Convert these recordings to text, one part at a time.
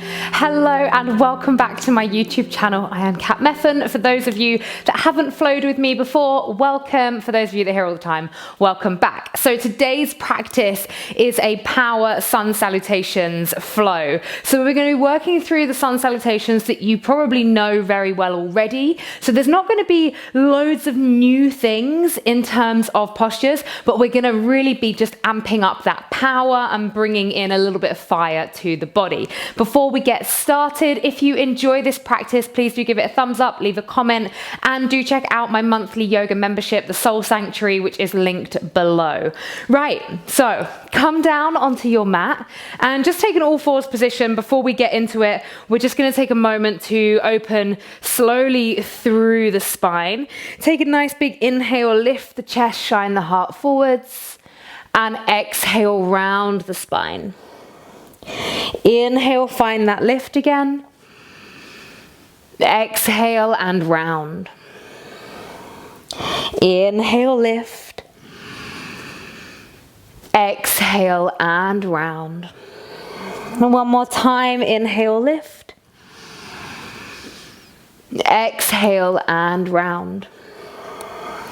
Hello and welcome back to my YouTube channel. I am Kat Meffan. For those of you that haven't flowed with me before, welcome. For those of you that are here all the time, welcome back. So today's practice is a power sun salutations flow. So we're going to be working through the sun salutations that you probably know very well already. So there's not going to be loads of new things in terms of postures, but we're going to really be just amping up that power and bringing in a little bit of fire to the body. Before we get started, if you enjoy this practice, please do give it a thumbs up, leave a comment, and do check out my monthly yoga membership, the Soul Sanctuary, which is linked below. Right, so come down onto your mat and just take an all fours position. Before we get into it, we're just going to take a moment to open slowly through the spine. Take a nice big inhale, lift the chest, shine the heart forwards, and exhale, round the spine. Inhale, find that lift again. Exhale and round. Inhale, lift. Exhale and round. And one more time, inhale, lift. Exhale and round.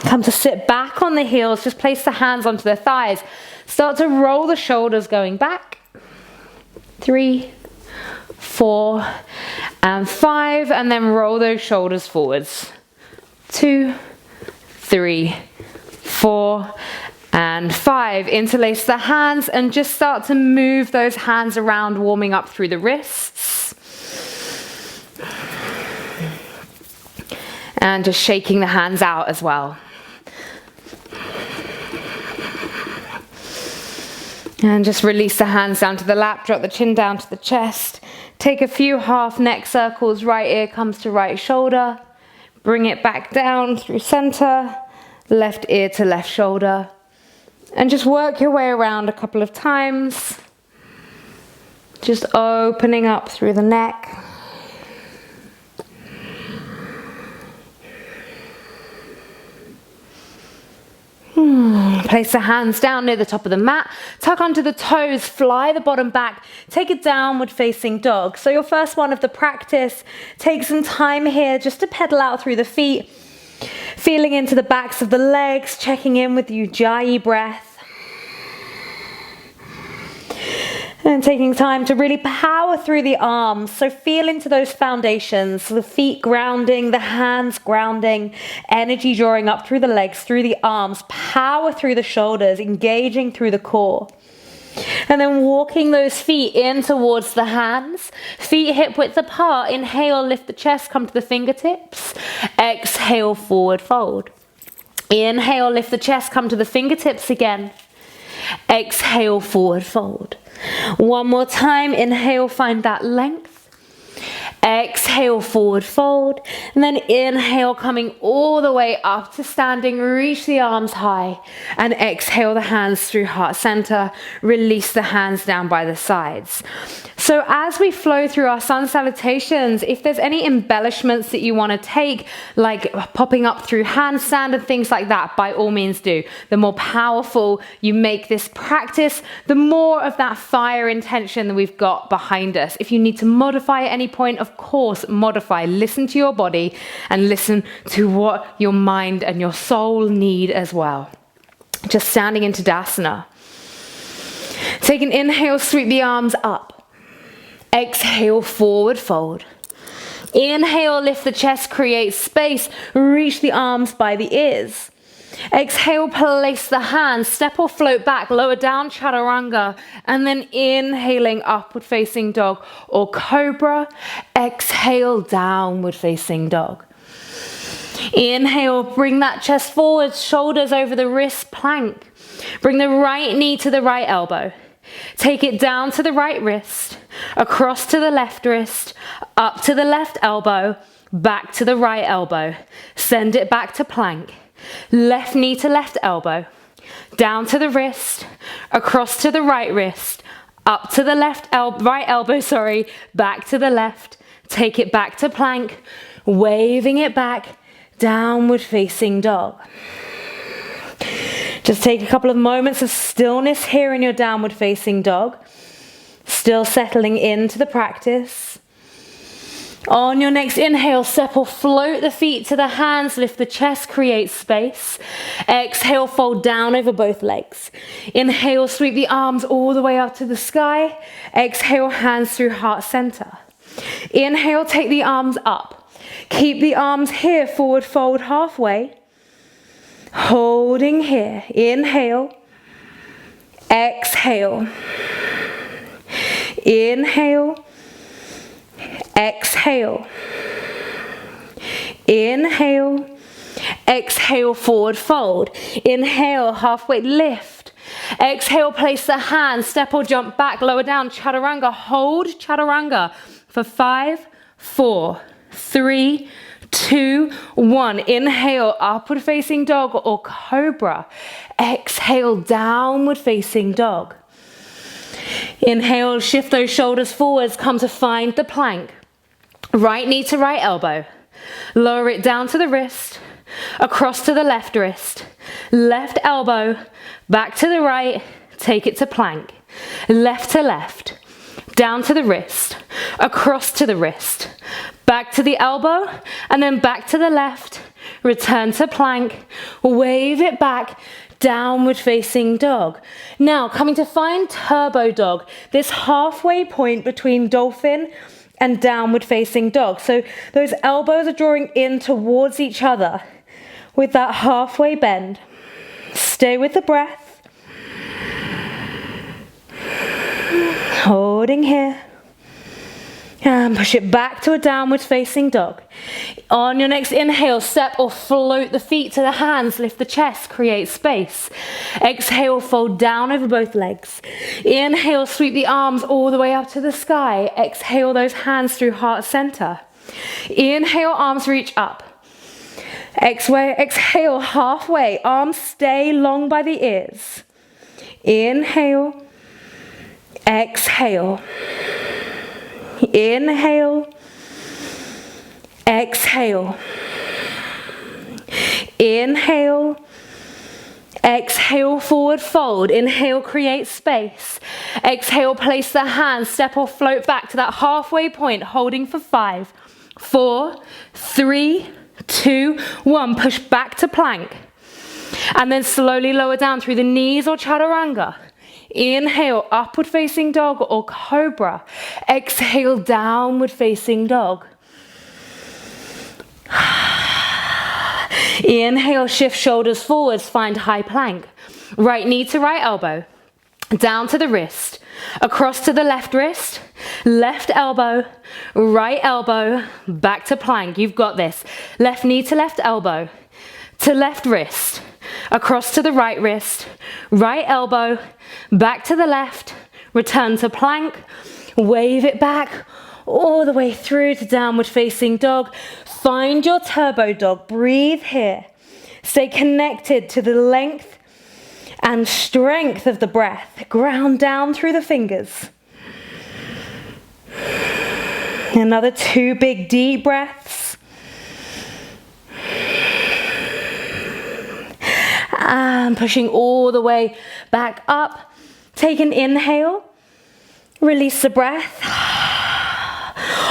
Come to sit back on the heels, just place the hands onto the thighs. Start to roll the shoulders going back. 3, 4, and 5, and then roll those shoulders forwards. 2, 3, 4, and 5. Interlace the hands and just start to move those hands around, warming up through the wrists. And just shaking the hands out as well. And just release the hands down to the lap, drop the chin down to the chest. Take a few half neck circles, right ear comes to right shoulder. Bring it back down through center, left ear to left shoulder. And just work your way around a couple of times. Just opening up through the neck. Place the hands down near the top of the mat, tuck under the toes, fly the bottom back, take a downward facing dog. So your first one of the practice, take some time here just to pedal out through the feet, feeling into the backs of the legs, checking in with Ujjayi breath. And taking time to really power through the arms. So feel into those foundations, the feet grounding, the hands grounding, energy drawing up through the legs, through the arms, power through the shoulders, engaging through the core. And then walking those feet in towards the hands, feet hip width apart. Inhale, lift the chest, come to the fingertips. Exhale, forward fold. Inhale, lift the chest, come to the fingertips again. Exhale, forward fold. One more time, inhale, find that length. Exhale, forward fold. And then inhale, coming all the way up to standing, reach the arms high. And exhale the hands through heart center. Release the hands down by the sides. So as we flow through our sun salutations, if there's any embellishments that you want to take, like popping up through handstand and things like that, by all means do. The more powerful you make this practice, the more of that fire intention that we've got behind us. If you need to modify at any point, of course, modify. Listen to your body and listen to what your mind and your soul need as well. Just standing into Tadasana. Take an inhale, sweep the arms up. Exhale, forward fold. Inhale, lift the chest, create space, reach the arms by the ears. Exhale, place the hands, step or float back, lower down, chaturanga, and then inhaling, upward facing dog or cobra. Exhale, downward facing dog. Inhale, bring that chest forward, shoulders over the wrist, plank. Bring the right knee to the right elbow. Take it down to the right wrist, across to the left wrist, up to the left elbow, back to the right elbow. Send it back to plank. Left knee to left elbow, down to the wrist, across to the right wrist, up to the right elbow, back to the left. Take it back to plank, waving it back, downward facing dog. Just take a couple of moments of stillness here in your downward facing dog. Still settling into the practice. On your next inhale, step or float the feet to the hands, lift the chest, create space. Exhale, fold down over both legs. Inhale, sweep the arms all the way up to the sky. Exhale, hands through heart center. Inhale, take the arms up. Keep the arms here, forward fold halfway. Holding here. Inhale. Exhale. Inhale. Exhale. Inhale. Exhale, forward fold. Inhale, halfway lift. Exhale, place the hands, step or jump back, lower down, chaturanga. Hold chaturanga for 5, 4, 3, 2, 1. Inhale, upward facing dog or cobra. Exhale, downward facing dog. Inhale, shift those shoulders forwards, come to find the plank. Right knee to right elbow. Lower it down to the wrist, across to the left wrist. Left elbow, back to the right, take it to plank. Left to left, down to the wrist, across to the wrist. Back to the elbow, and then back to the left. Return to plank, wave it back, downward facing dog. Now coming to find turbo dog, this halfway point between dolphin and downward facing dog. So those elbows are drawing in towards each other with that halfway bend. Stay with the breath. Holding here. And push it back to a downward facing dog. On your next inhale, step or float the feet to the hands, lift the chest, create space. Exhale, fold down over both legs. Inhale, sweep the arms all the way up to the sky. Exhale those hands through heart center. Inhale, arms reach up. Exhale, halfway, arms stay long by the ears. Inhale, exhale. Inhale, exhale. Inhale, exhale, forward fold. Inhale, create space. Exhale, place the hands, step or float back to that halfway point, holding for 5, 4, 3, 2, 1. Push back to plank. And then slowly lower down through the knees or chaturanga. Inhale, upward facing dog or cobra. Exhale, downward facing dog. Inhale, shift shoulders forwards, find high plank. Right knee to right elbow, down to the wrist, across to the left wrist, left elbow, right elbow, back to plank. You've got this. Left knee to left elbow, to left wrist, across to the right wrist, right elbow, back to the left, return to plank, wave it back all the way through to downward facing dog. Find your turbo dog, breathe here. Stay connected to the length and strength of the breath. Ground down through the fingers. Another 2 big deep breaths. And pushing all the way back up. Take an inhale. Release the breath.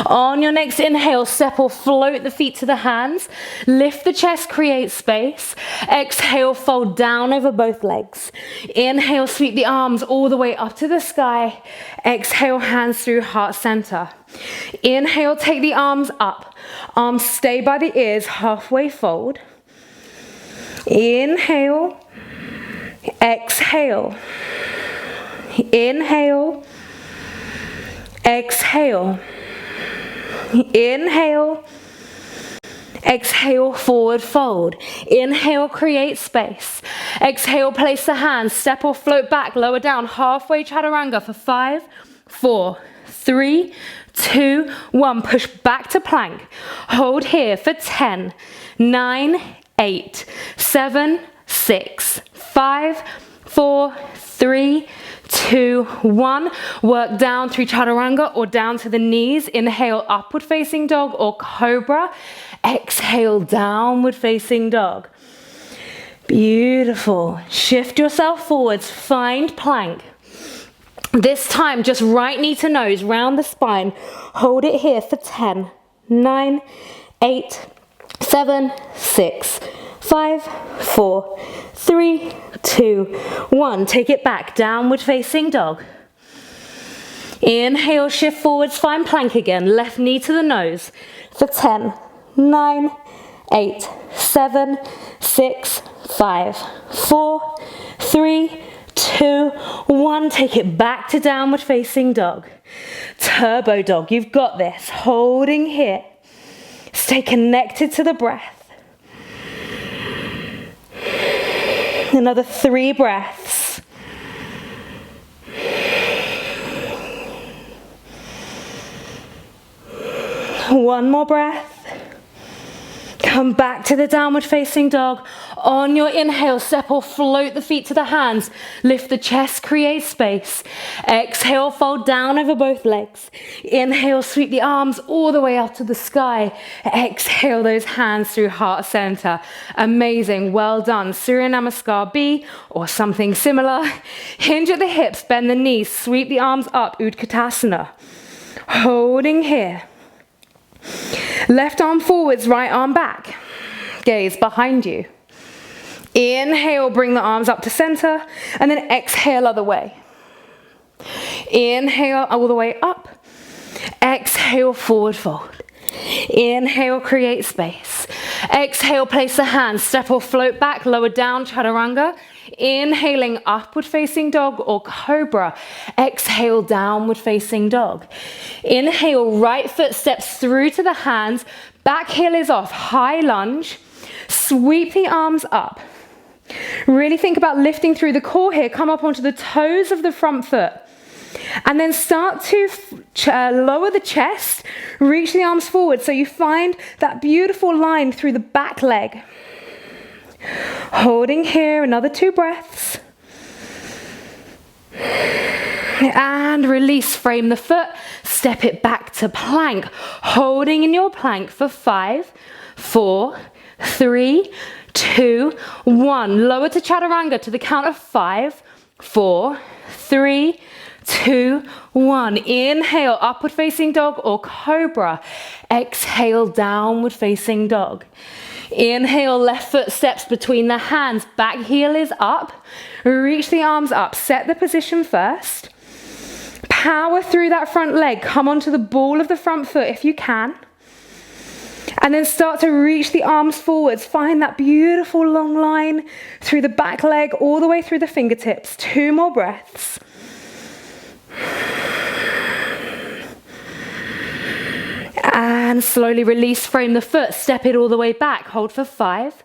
On your next inhale, step or float the feet to the hands. Lift the chest, create space. Exhale, fold down over both legs. Inhale, sweep the arms all the way up to the sky. Exhale, hands through heart center. Inhale, take the arms up. Arms stay by the ears, halfway fold. Inhale, exhale. Inhale, exhale. Inhale, exhale, forward fold. Inhale, create space. Exhale, place the hands, step or float back, lower down, halfway chaturanga for 5, 4, 3, 2, 1. Push back to plank. Hold here for 10, 9, 8, 7, 6, 5, 4, 3, 2, 1. Work down through chaturanga or down to the knees. Inhale, upward facing dog or cobra. Exhale, downward facing dog. Beautiful. Shift yourself forwards, find plank. This time, just right knee to nose, round the spine. Hold it here for 10, 9, 8, 7, 6, 5, 4, 3, 2, 1. Take it back, downward facing dog. Inhale, shift forwards, find plank again. Left knee to the nose for 10, 9, 8, 7, 6, 5, 4, 3, 2, 1. Take it back to downward facing dog. Turbo dog, you've got this. Holding here. Stay connected to the breath. Another 3 breaths. One more breath. Come back to the downward facing dog. On your inhale, step or float the feet to the hands. Lift the chest, create space. Exhale, fold down over both legs. Inhale, sweep the arms all the way up to the sky. Exhale those hands through heart center. Amazing, well done. Surya Namaskar B or something similar. Hinge at the hips, bend the knees, sweep the arms up, Utkatasana. Holding here. Left arm forwards, right arm back. Gaze behind you. Inhale, bring the arms up to center, and then exhale other way. Inhale all the way up. Exhale, forward fold. Inhale, create space. Exhale, place the hands, step or float back, lower down, chaturanga. Inhaling, upward facing dog or cobra. Exhale, downward facing dog. Inhale, right foot steps through to the hands, back heel is off, high lunge. Sweep the arms up. Really think about lifting through the core here, come up onto the toes of the front foot. And then start to lower the chest, reach the arms forward so you find that beautiful line through the back leg. Holding here, another 2 breaths. And release, frame the foot, step it back to plank. Holding in your plank for 5, 4, 3, 2, 1. Lower to chaturanga to the count of 5, 4, 3, 2, 1. Inhale, upward facing dog or cobra. Exhale, downward facing dog. Inhale, left foot steps between the hands, back heel is up. Reach the arms up, set the position first. Power through that front leg, come onto the ball of the front foot if you can. And then start to reach the arms forwards. Find that beautiful long line through the back leg all the way through the fingertips. 2 more breaths. And slowly release, frame the foot, step it all the way back. Hold for 5,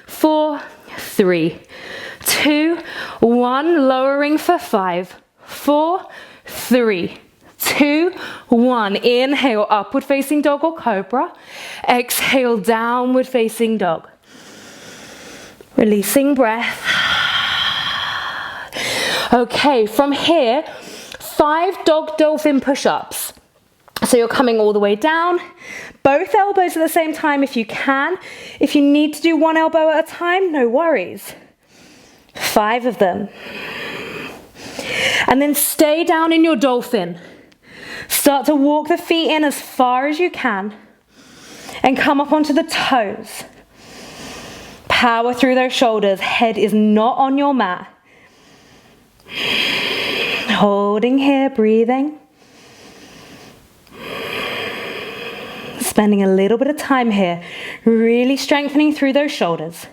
4, 3, 2, 1. Lowering for 5, 4, 3, 2, 1. Inhale, upward facing dog or cobra. Exhale, downward facing dog. Releasing breath. Okay, from here, 5 dog dolphin push-ups. So you're coming all the way down, both elbows at the same time if you can. If you need to do 1 elbow at a time, no worries. 5 of them. And then stay down in your dolphin. Start to walk the feet in as far as you can and come up onto the toes. Power through those shoulders. Head is not on your mat. Holding here, breathing. Spending a little bit of time here, really strengthening through those shoulders.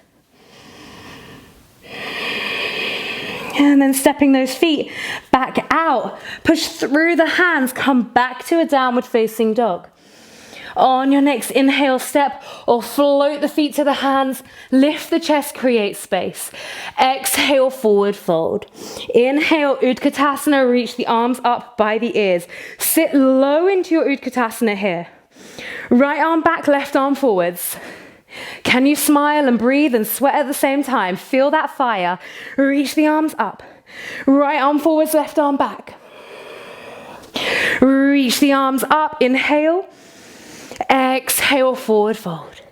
And then stepping those feet back out. Push through the hands, come back to a downward facing dog. On your next inhale, step or float the feet to the hands. Lift the chest, create space. Exhale, forward fold. Inhale, Utkatasana, reach the arms up by the ears. Sit low into your Utkatasana here. Right arm back, left arm forwards. Can you smile and breathe and sweat at the same time? Feel that fire. Reach the arms up. Right arm forwards, left arm back. Reach the arms up. Inhale. Exhale, forward fold.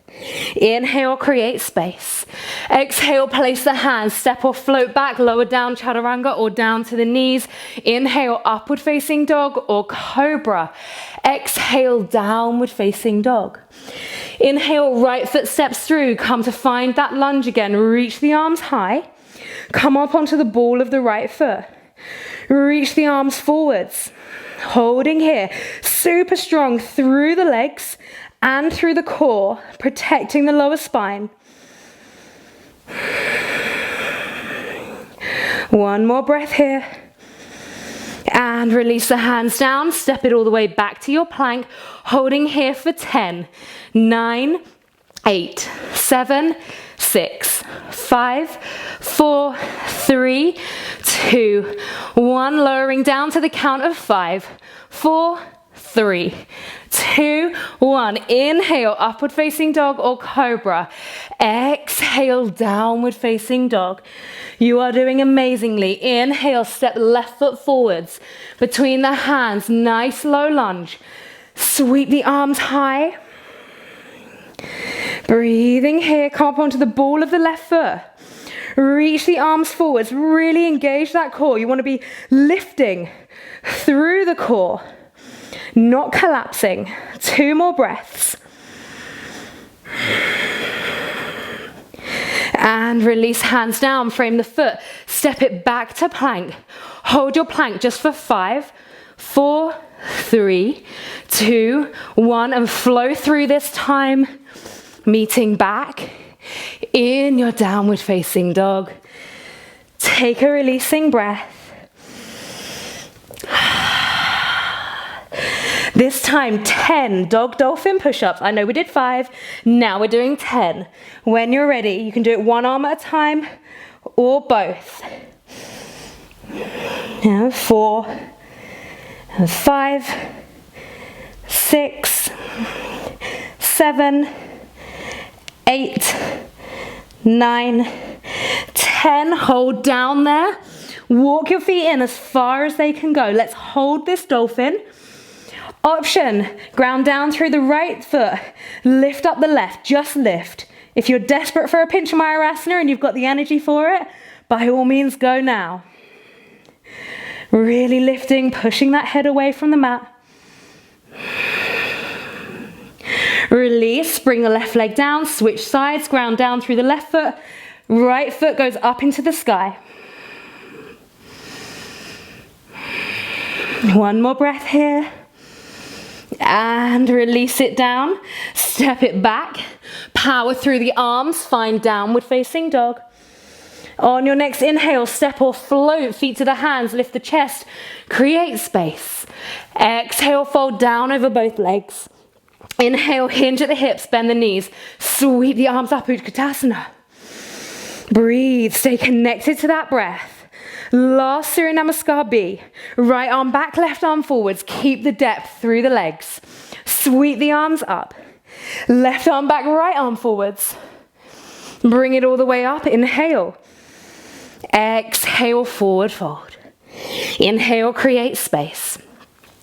Inhale, create space. Exhale, place the hands, step or float back, lower down, chaturanga, or down to the knees. Inhale, upward facing dog or cobra. Exhale, downward facing dog. Inhale, right foot steps through, come to find that lunge again. Reach the arms high, come up onto the ball of the right foot. Reach the arms forwards, holding here, super strong through the legs and through the core, protecting the lower spine. One more breath here. And release the hands down, step it all the way back to your plank, holding here for 10, 9, 8, 7, 6, 5, 4, 3, 2, 1. Lowering down to the count of 5, 4, 3, 2, 1. Inhale, upward facing dog or cobra. Exhale, downward facing dog. You are doing amazingly. Inhale, step left foot forwards between the hands. Nice low lunge. Sweep the arms high. Breathing here, come up onto the ball of the left foot. Reach the arms forwards. Really engage that core. You want to be lifting through the core, not collapsing. 2 more breaths. And release, hands down, frame the foot. Step it back to plank. Hold your plank just for 5, 4, 3, 2, 1. And flow through this time, meeting back in your downward facing dog. Take a releasing breath. This time, 10 dog dolphin push-ups. I know we did 5, now we're doing 10. When you're ready, you can do it one arm at a time or both. 4, 5, 6, 7, 8, 9, 10. Hold down there. Walk your feet in as far as they can go. Let's hold this dolphin. Option, ground down through the right foot, lift up the left, just lift. If you're desperate for a pinch Mayurasana and you've got the energy for it, by all means go now. Really lifting, pushing that head away from the mat. Release, bring the left leg down, switch sides, ground down through the left foot, right foot goes up into the sky. One more breath here. And release it down, step it back, power through the arms, find downward facing dog. On your next inhale, step or float, feet to the hands, lift the chest, create space. Exhale, fold down over both legs. Inhale, hinge at the hips, bend the knees, sweep the arms up, Utkatasana. Breathe, stay connected to that breath. Last Surya Namaskar B. Right arm back, left arm forwards. Keep the depth through the legs. Sweep the arms up. Left arm back, right arm forwards. Bring it all the way up. Inhale. Exhale, forward fold. Inhale, create space.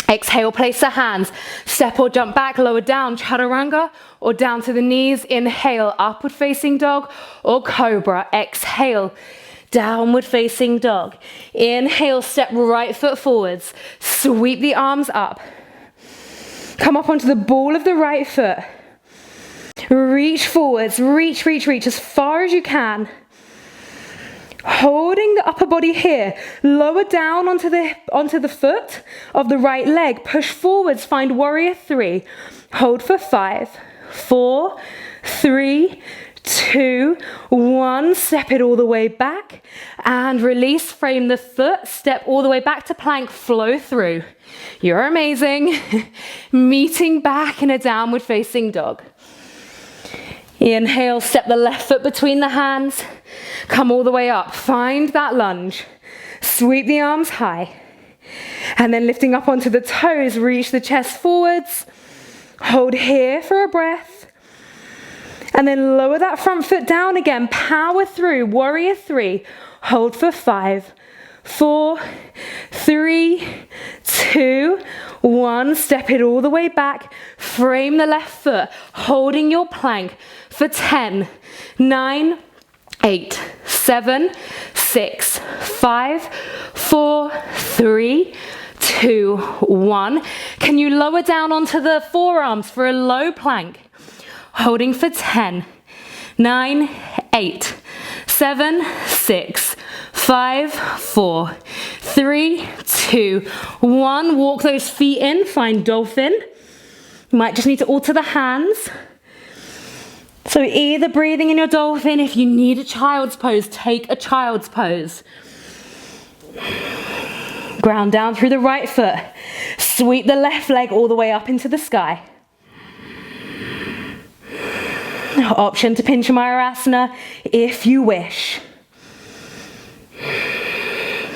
Exhale, place the hands. Step or jump back, lower down, chaturanga, or down to the knees. Inhale, upward facing dog or cobra. Exhale, downward facing dog. Inhale, step right foot forwards. Sweep the arms up. Come up onto the ball of the right foot. Reach forwards, reach as far as you can. Holding the upper body here. Lower down onto the foot of the right leg. Push forwards, find warrior 3. Hold for 5, 4, 3, 2, 1. Step it all the way back and release, frame the foot, step all the way back to plank, flow through. You're amazing. Meeting back in a downward facing dog. Inhale, step the left foot between the hands, come all the way up, find that lunge, sweep the arms high, and then lifting up onto the toes, reach the chest forwards, hold here for a breath, and then lower that front foot down again, power through, warrior 3, hold for 5, 4, 3, 2, 1. Step it all the way back. Frame the left foot, holding your plank for 10, 9, 8, 7, 6, 5, 4, 3, 2, 1. Can you lower down onto the forearms for a low plank? Holding for 10, 9, 8, 7, 6, 5, 4, 3, 2, 1. Walk those feet in, find dolphin. You might just need to alter the hands. So either breathing in your dolphin, if you need a child's pose, take a child's pose. Ground down through the right foot. Sweep the left leg all the way up into the sky. Option to Pincha Mayurasana if you wish.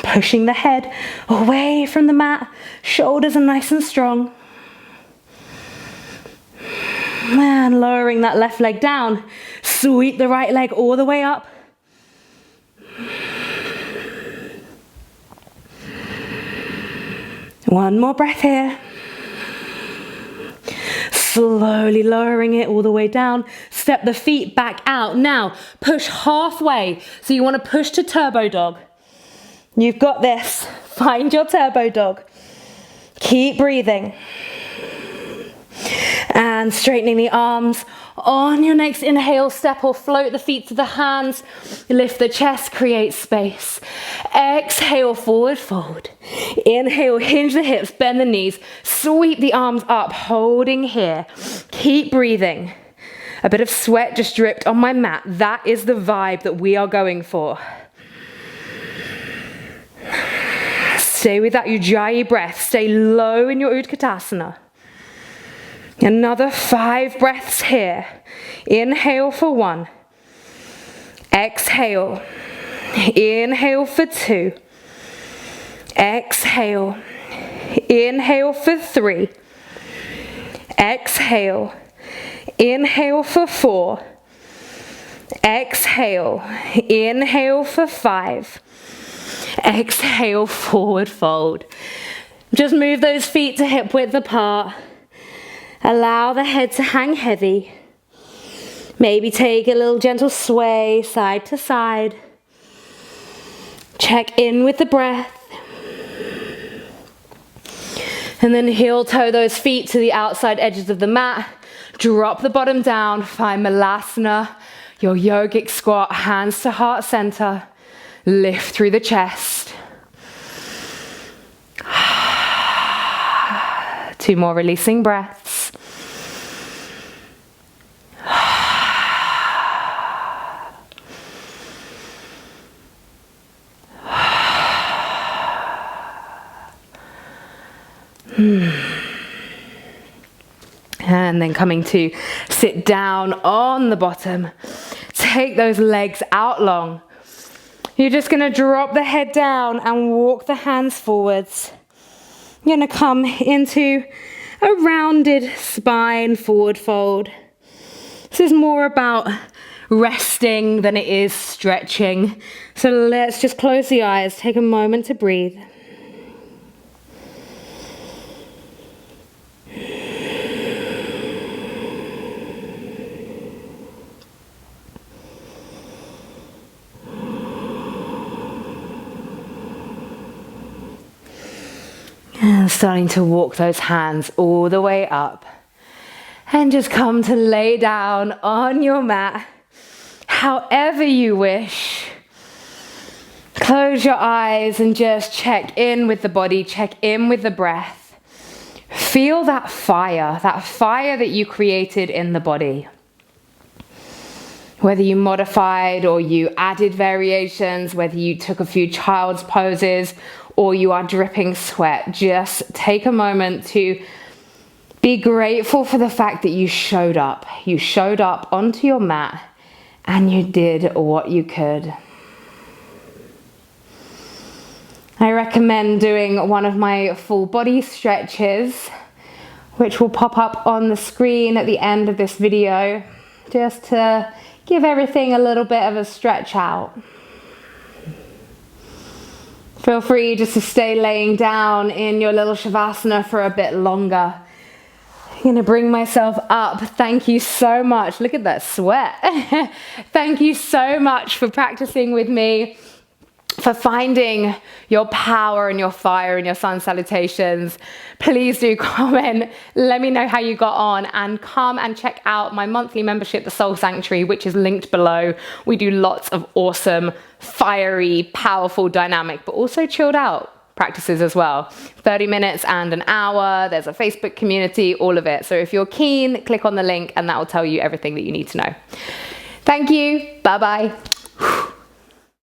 Pushing the head away from the mat. Shoulders are nice and strong. And lowering that left leg down. Sweep the right leg all the way up. One more breath here. Slowly lowering it all the way down. Step the feet back out. Now push halfway. So you want to push to turbo dog. You've got this. Find your turbo dog. Keep breathing. And straightening the arms. On your next inhale, step or float the feet to the hands. Lift the chest, create space. Exhale, forward fold. Inhale, hinge the hips, bend the knees. Sweep the arms up, holding here. Keep breathing. A bit of sweat just dripped on my mat. That is the vibe that we are going for. Stay with that Ujjayi breath. Stay low in your Utkatasana. Another 5 breaths here. Inhale for 1. Exhale. Inhale for 2. Exhale. Inhale for 3. Exhale. Inhale for 4. Exhale. Inhale for 5. Exhale, forward fold. Just move those feet to hip width apart. Allow the head to hang heavy. Maybe take a little gentle sway side to side. Check in with the breath. And then heel toe those feet to the outside edges of the mat. Drop the bottom down. Find Malasana, your yogic squat, hands to heart center. Lift through the chest. 2 more releasing breaths. And then coming to sit down on the bottom. Take those legs out long. You're just going to drop the head down and walk the hands forwards. You're going to come into a rounded spine, forward fold. This is more about resting than it is stretching. So let's just close the eyes, take a moment to breathe. And starting to walk those hands all the way up. And just come to lay down on your mat, however you wish. Close your eyes and just check in with the body, check in with the breath. Feel that fire that you created in the body. Whether you modified or you added variations, whether you took a few child's poses or you are dripping sweat, just take a moment to be grateful for the fact that you showed up. You showed up onto your mat and you did what you could. I recommend doing one of my full body stretches, which will pop up on the screen at the end of this video, just to give everything a little bit of a stretch out. Feel free just to stay laying down in your little Shavasana for a bit longer. I'm gonna bring myself up. Thank you so much. Look at that sweat. Thank you so much for practicing with me, for finding your power and your fire in your sun salutations. Please do comment. Let me know how you got on, and come and check out my monthly membership, the Soul Sanctuary, which is linked below. We do lots of awesome, fiery, powerful, dynamic, but also chilled out practices as well. 30 minutes and an hour. There's a Facebook community, all of it. So if you're keen, click on the link and that will tell you everything that you need to know. Thank you. Bye-bye.